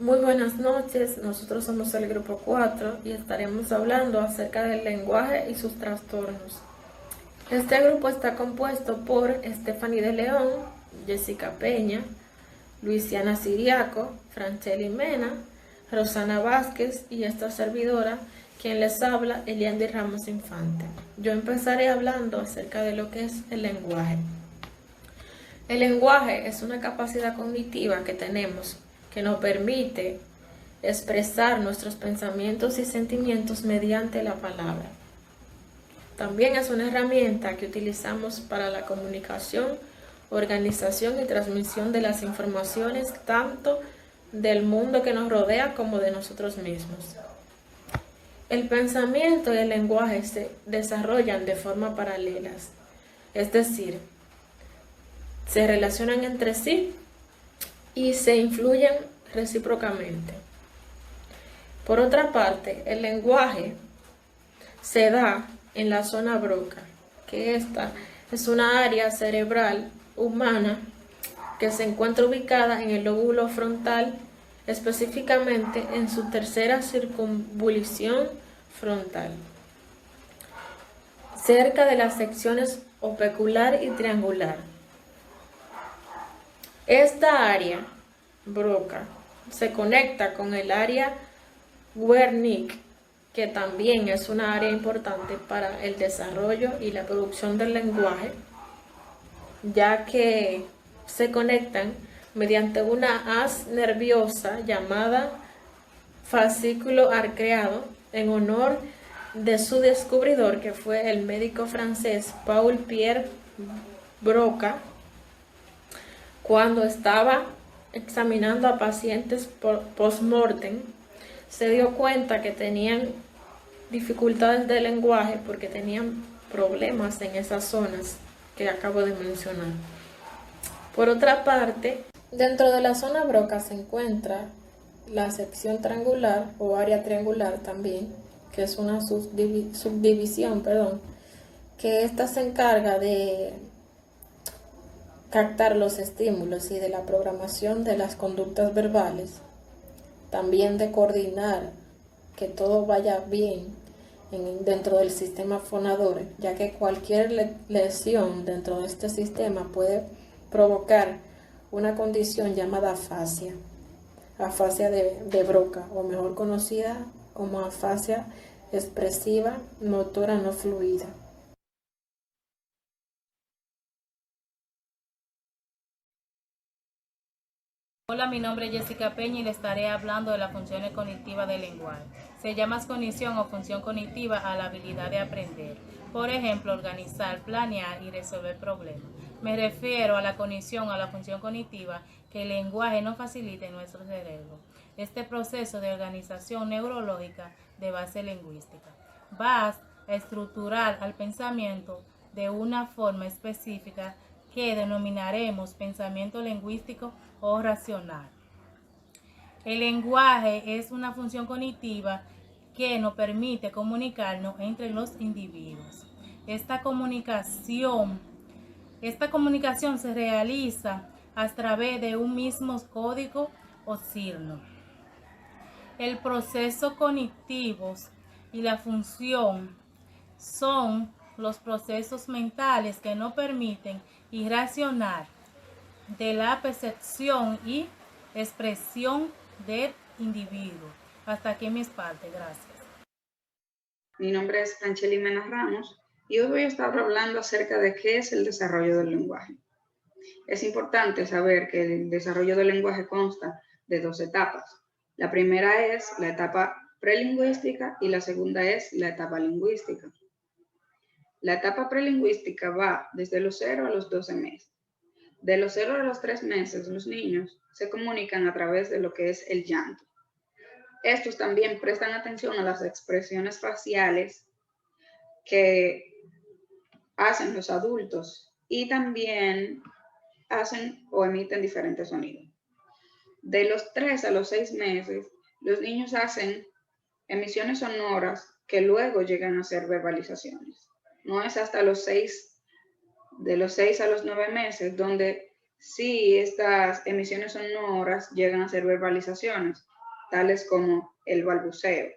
Muy buenas noches, nosotros somos el grupo 4 y estaremos hablando acerca del lenguaje y sus trastornos. Este grupo está compuesto por Stephanie de León, Jessica Peña, Luisiana Siriaco, Francheli Mena, Rosana Vázquez y esta servidora, quien les habla, Eliandy Ramos Infante. Yo empezaré hablando acerca de lo que es el lenguaje. El lenguaje es una capacidad cognitiva que tenemos que nos permite expresar nuestros pensamientos y sentimientos mediante la palabra. También es una herramienta que utilizamos para la comunicación, organización y transmisión de las informaciones tanto del mundo que nos rodea como de nosotros mismos. El pensamiento y el lenguaje se desarrollan de forma paralelas, es decir, se relacionan entre sí y se influyen recíprocamente. Por otra parte, el lenguaje se da en la zona Broca, que esta es una área cerebral humana que se encuentra ubicada en el lóbulo frontal, específicamente en su tercera circunvolución frontal, cerca de las secciones opecular y triangular. Esta área, Broca, se conecta con el área Wernicke, que también es una área importante para el desarrollo y la producción del lenguaje, ya que se conectan mediante una haz nerviosa llamada fascículo arqueado en honor de su descubridor, que fue el médico francés Paul-Pierre Broca, cuando estaba examinando a pacientes post-mortem. Se dio cuenta que tenían dificultades de lenguaje porque tenían problemas en esas zonas que acabo de mencionar. Por otra parte, dentro de la zona Broca se encuentra la sección triangular o área triangular también, que es una subdivisión, que esta se encarga de captar los estímulos y de la programación de las conductas verbales, también de coordinar que todo vaya bien dentro del sistema fonador, ya que cualquier lesión dentro de este sistema puede provocar una condición llamada afasia de Broca, o mejor conocida como afasia expresiva motora no fluida. Hola, mi nombre es Jessica Peña y le estaré hablando de las funciones cognitivas del lenguaje. Se llama cognición o función cognitiva a la habilidad de aprender. Por ejemplo, organizar, planear y resolver problemas. Me refiero a la cognición o a la función cognitiva que el lenguaje nos facilita en nuestro cerebro. Este proceso de organización neurológica de base lingüística va a estructurar al pensamiento de una forma específica que denominaremos pensamiento lingüístico o racional. El lenguaje es una función cognitiva que nos permite comunicarnos entre los individuos. Esta comunicación se realiza a través de un mismo código o signo. El proceso cognitivo y la función son los procesos mentales que nos permiten irracionar de la percepción y expresión del individuo. Hasta aquí mis partes, gracias. Mi nombre es Francheli Mena Ramos y hoy voy a estar hablando acerca de qué es el desarrollo del lenguaje. Es importante saber que el desarrollo del lenguaje consta de dos etapas. La primera es la etapa prelingüística y la segunda es la etapa lingüística. La etapa prelingüística va desde los 0 a los 12 meses. De los 0 a los 3 meses, los niños se comunican a través de lo que es el llanto. Estos también prestan atención a las expresiones faciales que hacen los adultos y también hacen o emiten diferentes sonidos. De los 3 a los 6 meses, los niños hacen emisiones sonoras que luego llegan a ser verbalizaciones. No es hasta de los 6 a los 9 meses donde si estas emisiones sonoras llegan a ser verbalizaciones, tales como el balbuceo,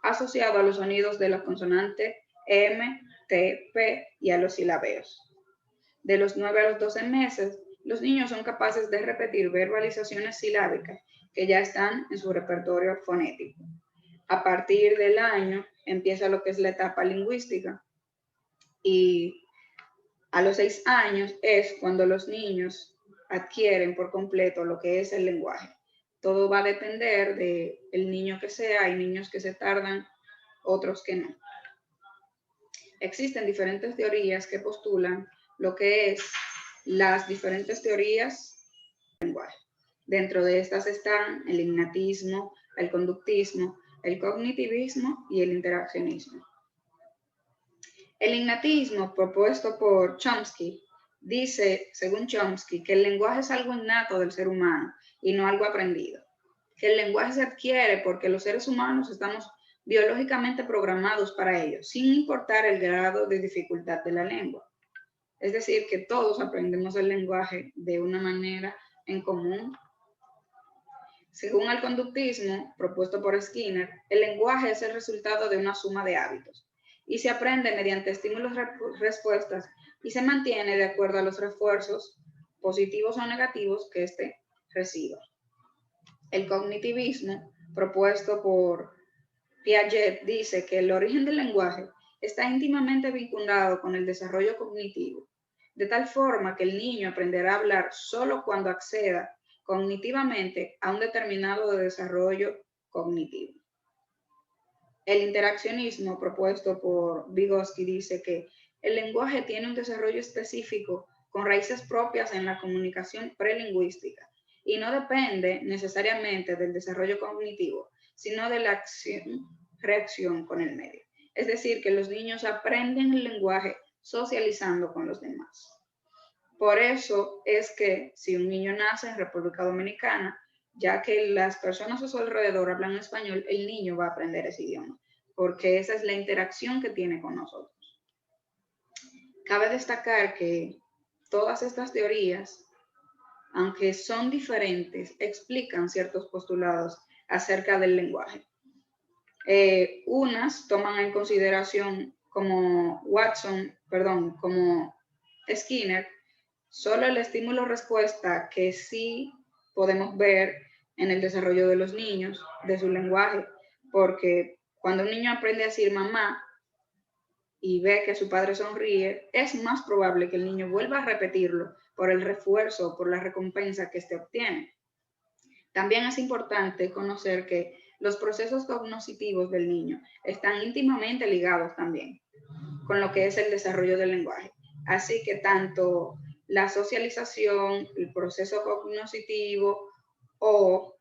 asociado a los sonidos de la consonante M, T, P y a los silabeos. De los 9 a los 12 meses, los niños son capaces de repetir verbalizaciones silábicas que ya están en su repertorio fonético. A partir del año empieza lo que es la etapa lingüística y a los 6 años es cuando los niños adquieren por completo lo que es el lenguaje. Todo va a depender del niño que sea. Hay niños que se tardan, otros que no. Existen diferentes teorías que postulan lo que es las diferentes teorías del lenguaje. Dentro de estas están el innatismo, el conductismo, el cognitivismo y el interaccionismo. El innatismo, propuesto por Chomsky, dice, según Chomsky, que el lenguaje es algo innato del ser humano y no algo aprendido. Que el lenguaje se adquiere porque los seres humanos estamos biológicamente programados para ello, sin importar el grado de dificultad de la lengua. Es decir, que todos aprendemos el lenguaje de una manera en común. Según el conductismo, propuesto por Skinner, el lenguaje es el resultado de una suma de hábitos y se aprende mediante estímulos-respuestas y se mantiene de acuerdo a los refuerzos positivos o negativos que éste reciba. El cognitivismo, propuesto por Piaget, dice que el origen del lenguaje está íntimamente vinculado con el desarrollo cognitivo, de tal forma que el niño aprenderá a hablar solo cuando acceda cognitivamente a un determinado desarrollo cognitivo. El interaccionismo propuesto por Vygotsky dice que el lenguaje tiene un desarrollo específico con raíces propias en la comunicación prelingüística y no depende necesariamente del desarrollo cognitivo, sino de la acción-reacción con el medio. Es decir, que los niños aprenden el lenguaje socializando con los demás. Por eso es que si un niño nace en República Dominicana, ya que las personas a su alrededor hablan español, el niño va a aprender ese idioma, porque esa es la interacción que tiene con nosotros. Cabe destacar que todas estas teorías, aunque son diferentes, explican ciertos postulados acerca del lenguaje. Unas toman en consideración como como Skinner, solo el estímulo-respuesta que sí podemos ver en el desarrollo de los niños, de su lenguaje, porque cuando un niño aprende a decir mamá y ve que su padre sonríe, es más probable que el niño vuelva a repetirlo por el refuerzo, por la recompensa que éste obtiene. También es importante conocer que los procesos cognitivos del niño están íntimamente ligados también con lo que es el desarrollo del lenguaje. Así que tanto la socialización, el proceso cognitivo o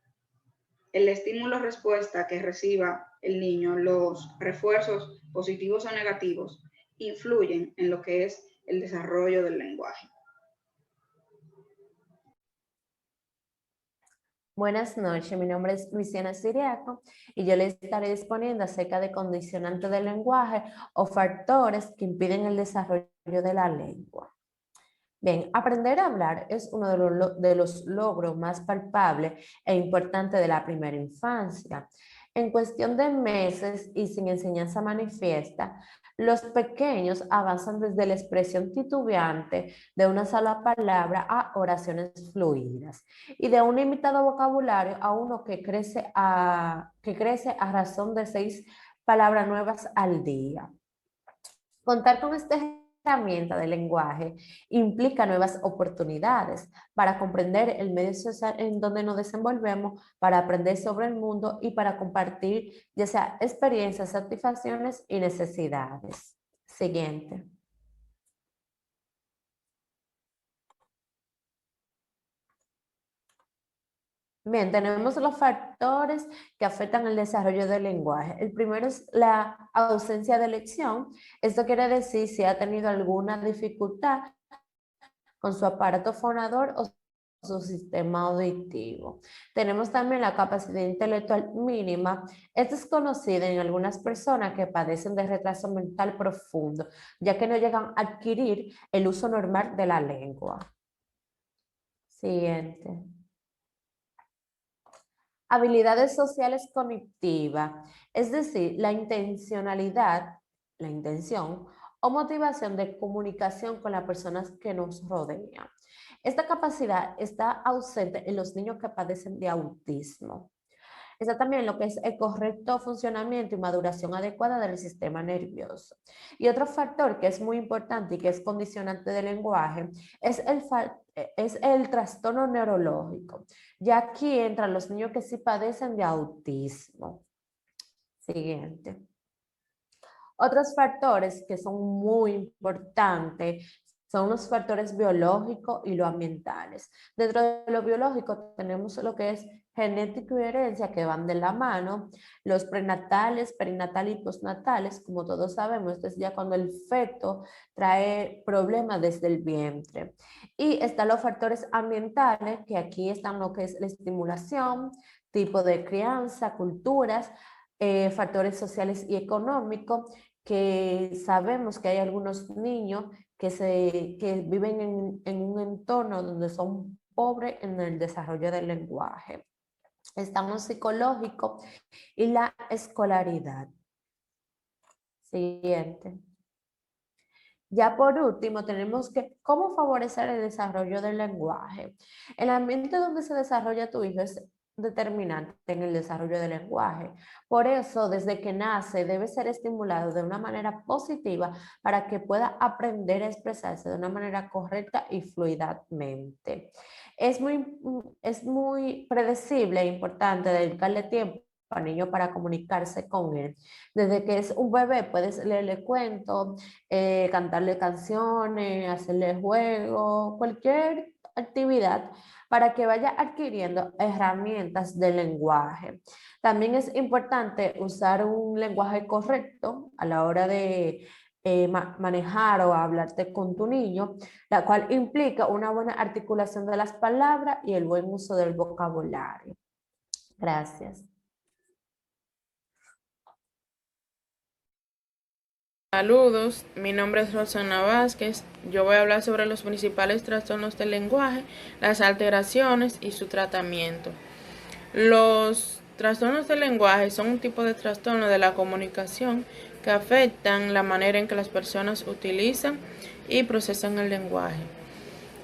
el estímulo-respuesta que reciba el niño, los refuerzos positivos o negativos, influyen en lo que es el desarrollo del lenguaje. Buenas noches, mi nombre es Luisiana Siriaco y yo les estaré exponiendo acerca de condicionantes del lenguaje o factores que impiden el desarrollo de la lengua. Bien, aprender a hablar es uno de los logros más palpables e importantes de la primera infancia. En cuestión de meses y sin enseñanza manifiesta, los pequeños avanzan desde la expresión titubeante de una sola palabra a oraciones fluidas y de un limitado vocabulario a uno que crece a razón de 6 palabras nuevas al día. Contar con este herramienta de lenguaje implica nuevas oportunidades para comprender el medio social en donde nos desenvolvemos, para aprender sobre el mundo y para compartir ya sea experiencias, satisfacciones y necesidades. Siguiente. Bien, tenemos los factores que afectan el desarrollo del lenguaje. El primero es la ausencia de elección. Esto quiere decir si ha tenido alguna dificultad con su aparato fonador o su sistema auditivo. Tenemos también la capacidad intelectual mínima. Esta es conocida en algunas personas que padecen de retraso mental profundo, ya que no llegan a adquirir el uso normal de la lengua. Siguiente. Habilidades sociales cognitivas, es decir, la intencionalidad, la intención o motivación de comunicación con las personas que nos rodean. Esta capacidad está ausente en los niños que padecen de autismo. Está también lo que es el correcto funcionamiento y maduración adecuada del sistema nervioso. Y otro factor que es muy importante y que es condicionante del lenguaje es el trastorno neurológico. Ya aquí entran los niños que sí padecen de autismo. Siguiente. Otros factores que son muy importantes son los factores biológicos y los ambientales. Dentro de lo biológico tenemos lo que es genético y herencia, que van de la mano, los prenatales, perinatales y postnatales, como todos sabemos, esto es ya cuando el feto trae problemas desde el vientre. Y están los factores ambientales, que aquí están lo que es la estimulación, tipo de crianza, culturas, factores sociales y económicos, que sabemos que hay algunos niños que viven en un entorno donde son pobres en el desarrollo del lenguaje. Estamos psicológico y la escolaridad. Siguiente. Ya por último, tenemos que cómo favorecer el desarrollo del lenguaje. El ambiente donde se desarrolla tu hijo es determinante en el desarrollo del lenguaje. Por eso, desde que nace, debe ser estimulado de una manera positiva para que pueda aprender a expresarse de una manera correcta y fluidamente. Es muy predecible e importante dedicarle tiempo al niño para comunicarse con él. Desde que es un bebé, puedes leerle cuentos, cantarle canciones, hacerle juegos, cualquier actividad para que vaya adquiriendo herramientas de lenguaje. También es importante usar un lenguaje correcto a la hora de manejar o hablarte con tu niño, la cual implica una buena articulación de las palabras y el buen uso del vocabulario. Gracias. Saludos, mi nombre es Rosana Vázquez. Yo voy a hablar sobre los principales trastornos del lenguaje, las alteraciones y su tratamiento. Los trastornos del lenguaje son un tipo de trastorno de la comunicación que afectan la manera en que las personas utilizan y procesan el lenguaje.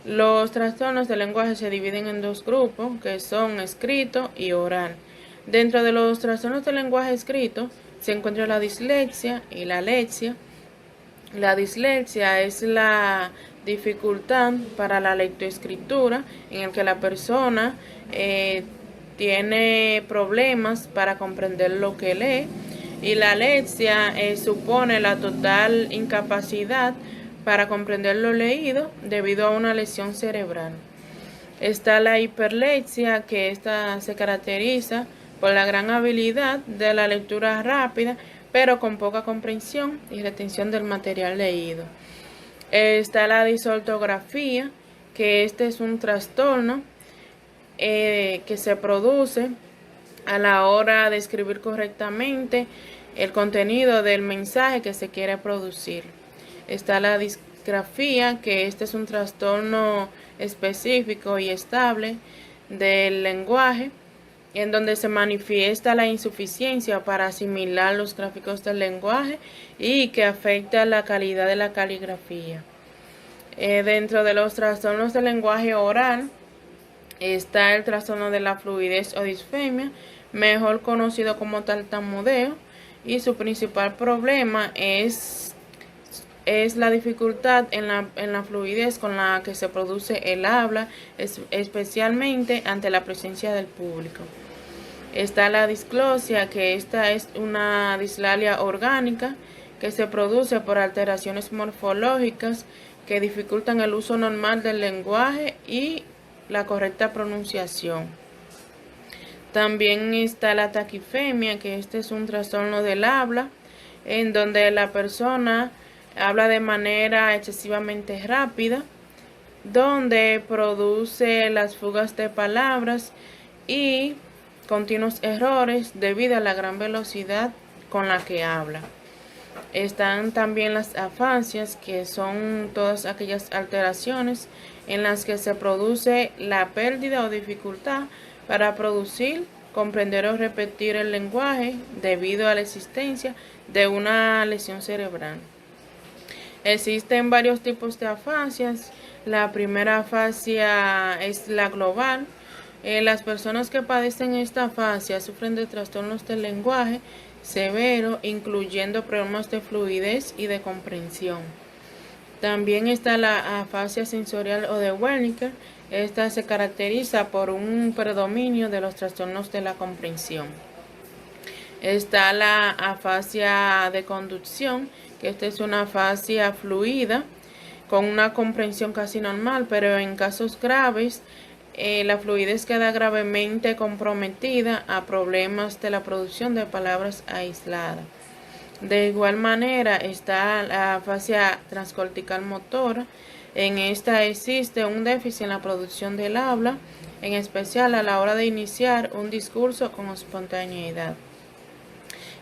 Los trastornos del lenguaje se dividen en dos grupos, que son escrito y oral. Dentro de los trastornos del lenguaje escrito se encuentra la dislexia y la alexia. La dislexia es la dificultad para la lectoescritura, en el que la persona tiene problemas para comprender lo que lee, y la alexia supone la total incapacidad para comprender lo leído debido a una lesión cerebral. Está la hiperlexia, que esta se caracteriza por la gran habilidad de la lectura rápida, pero con poca comprensión y retención del material leído. Está la disortografía, que este es un trastorno que se produce a la hora de escribir correctamente el contenido del mensaje que se quiere producir. Está la disgrafía, que este es un trastorno específico y estable del lenguaje, en donde se manifiesta la insuficiencia para asimilar los gráficos del lenguaje y que afecta la calidad de la caligrafía. Dentro de los trastornos del lenguaje oral está el trastorno de la fluidez o disfemia, mejor conocido como tartamudeo, y su principal problema es la dificultad en la fluidez con la que se produce el habla, especialmente ante la presencia del público. Está la disglosia, que esta es una dislalia orgánica que se produce por alteraciones morfológicas que dificultan el uso normal del lenguaje y la correcta pronunciación. También está la taquifemia, que este es un trastorno del habla, en donde la persona habla de manera excesivamente rápida, donde produce las fugas de palabras y continuos errores debido a la gran velocidad con la que habla. Están también las afasias, que son todas aquellas alteraciones en las que se produce la pérdida o dificultad para producir, comprender o repetir el lenguaje debido a la existencia de una lesión cerebral. Existen varios tipos de afasias. La primera afasia es la global. Las personas que padecen esta afasia sufren de trastornos del lenguaje severo, incluyendo problemas de fluidez y de comprensión. También está la afasia sensorial o de Wernicke. Esta se caracteriza por un predominio de los trastornos de la comprensión. Está la afasia de conducción, que esta es una afasia fluida con una comprensión casi normal, pero en casos graves la fluidez queda gravemente comprometida a problemas de la producción de palabras aisladas. De igual manera está la afasia transcortical motora. En esta existe un déficit en la producción del habla, en especial a la hora de iniciar un discurso con espontaneidad.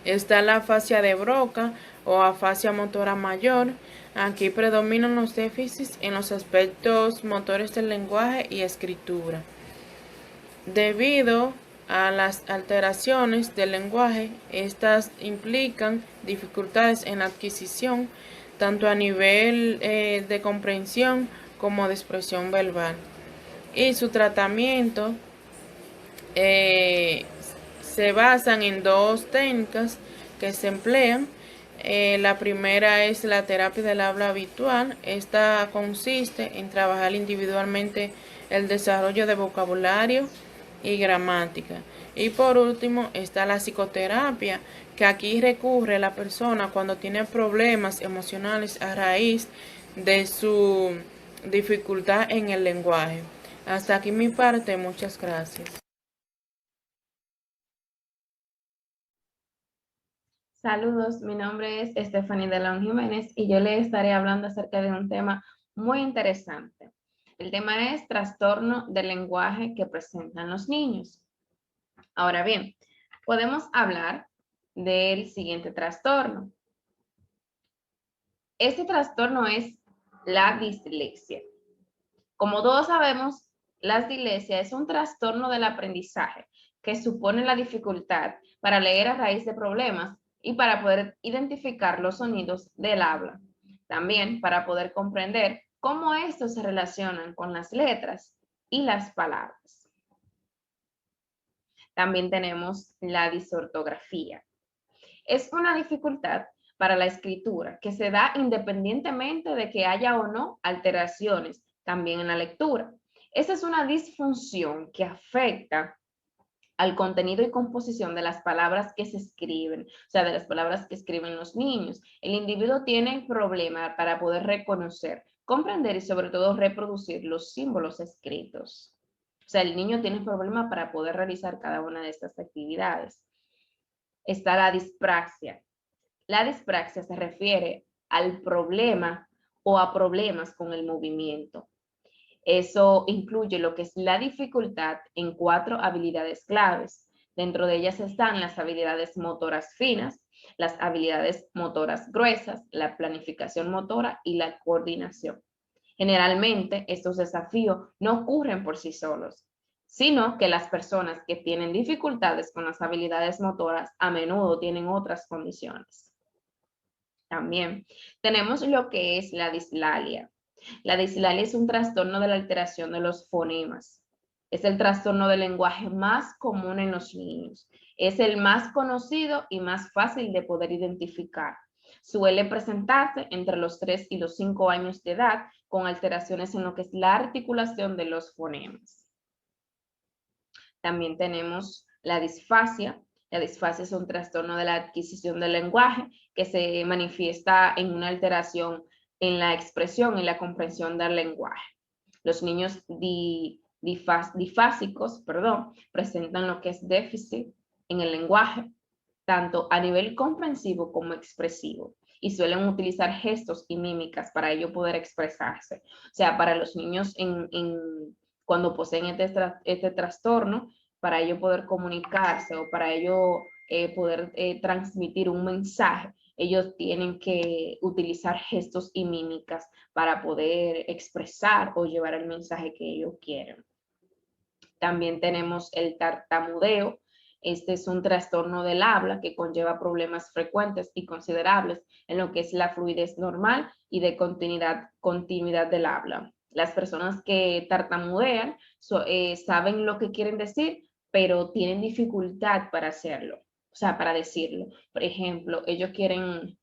Está la afasia de Broca o afasia motora mayor. Aquí predominan los déficits en los aspectos motores del lenguaje y escritura. Debido a las alteraciones del lenguaje, estas implican dificultades en la adquisición, tanto a nivel de comprensión como de expresión verbal. Y su tratamiento se basan en dos técnicas que se emplean. La primera es la terapia del habla habitual. Esta consiste en trabajar individualmente el desarrollo de vocabulario y gramática. Y por último está la psicoterapia, que aquí recurre la persona cuando tiene problemas emocionales a raíz de su dificultad en el lenguaje. Hasta aquí mi parte, muchas gracias. Saludos, mi nombre es Stephanie Delón Jiménez y yo le estaré hablando acerca de un tema muy interesante. El tema es trastorno del lenguaje que presentan los niños. Ahora bien, podemos hablar del siguiente trastorno. Este trastorno es la dislexia. Como todos sabemos, la dislexia es un trastorno del aprendizaje que supone la dificultad para leer a raíz de problemas y para poder identificar los sonidos del habla. También para poder comprender cómo estos se relacionan con las letras y las palabras. También tenemos la disortografía. Es una dificultad para la escritura que se da independientemente de que haya o no alteraciones también en la lectura. Esta es una disfunción que afecta al contenido y composición de las palabras que se escriben, o sea, de las palabras que escriben los niños. El individuo tiene problema para poder reconocer, comprender y sobre todo reproducir los símbolos escritos. O sea, el niño tiene problema para poder realizar cada una de estas actividades. Está la dispraxia. La dispraxia se refiere al problema o a problemas con el movimiento. Eso incluye lo que es la dificultad en 4 habilidades claves. Dentro de ellas están las habilidades motoras finas, las habilidades motoras gruesas, la planificación motora y la coordinación. Generalmente, estos desafíos no ocurren por sí solos, sino que las personas que tienen dificultades con las habilidades motoras a menudo tienen otras condiciones. También tenemos lo que es la dislalia. La dislalia es un trastorno de la alteración de los fonemas. Es el trastorno del lenguaje más común en los niños. Es el más conocido y más fácil de poder identificar. Suele presentarse entre los 3 y los 5 años de edad con alteraciones en lo que es la articulación de los fonemas. También tenemos la disfasia. La disfasia es un trastorno de la adquisición del lenguaje que se manifiesta en una alteración en la expresión y la comprensión del lenguaje. Los niños difásicos, presentan lo que es déficit en el lenguaje, tanto a nivel comprensivo como expresivo, y suelen utilizar gestos y mímicas para ello poder expresarse. O sea, para los niños cuando poseen este trastorno, para ello poder comunicarse o para ello poder transmitir un mensaje, ellos tienen que utilizar gestos y mímicas para poder expresar o llevar el mensaje que ellos quieren. También tenemos el tartamudeo. Este es un trastorno del habla que conlleva problemas frecuentes y considerables en lo que es la fluidez normal y de continuidad del habla. Las personas que tartamudean saben lo que quieren decir, pero tienen dificultad para hacerlo, o sea, para decirlo. Por ejemplo, ellos quieren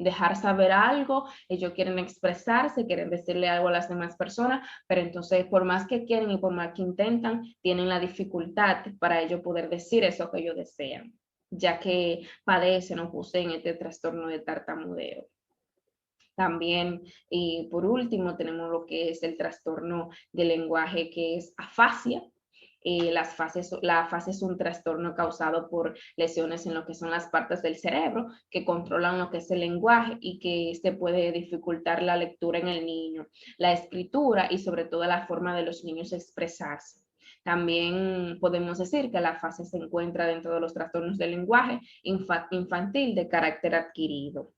dejar saber algo, ellos quieren expresarse, quieren decirle algo a las demás personas, pero entonces por más que quieren y por más que intentan, tienen la dificultad para ellos poder decir eso que ellos desean, ya que padecen o poseen este trastorno de tartamudeo. También, y por último, tenemos lo que es el trastorno del lenguaje, que es afasia. La fase es un trastorno causado por lesiones en lo que son las partes del cerebro que controlan lo que es el lenguaje y que este puede dificultar la lectura en el niño, la escritura y sobre todo la forma de los niños expresarse. También podemos decir que la fase se encuentra dentro de los trastornos del lenguaje infantil de carácter adquirido.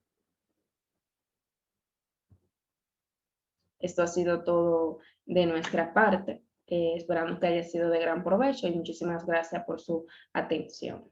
Esto ha sido todo de nuestra parte. Esperamos que haya sido de gran provecho y muchísimas gracias por su atención.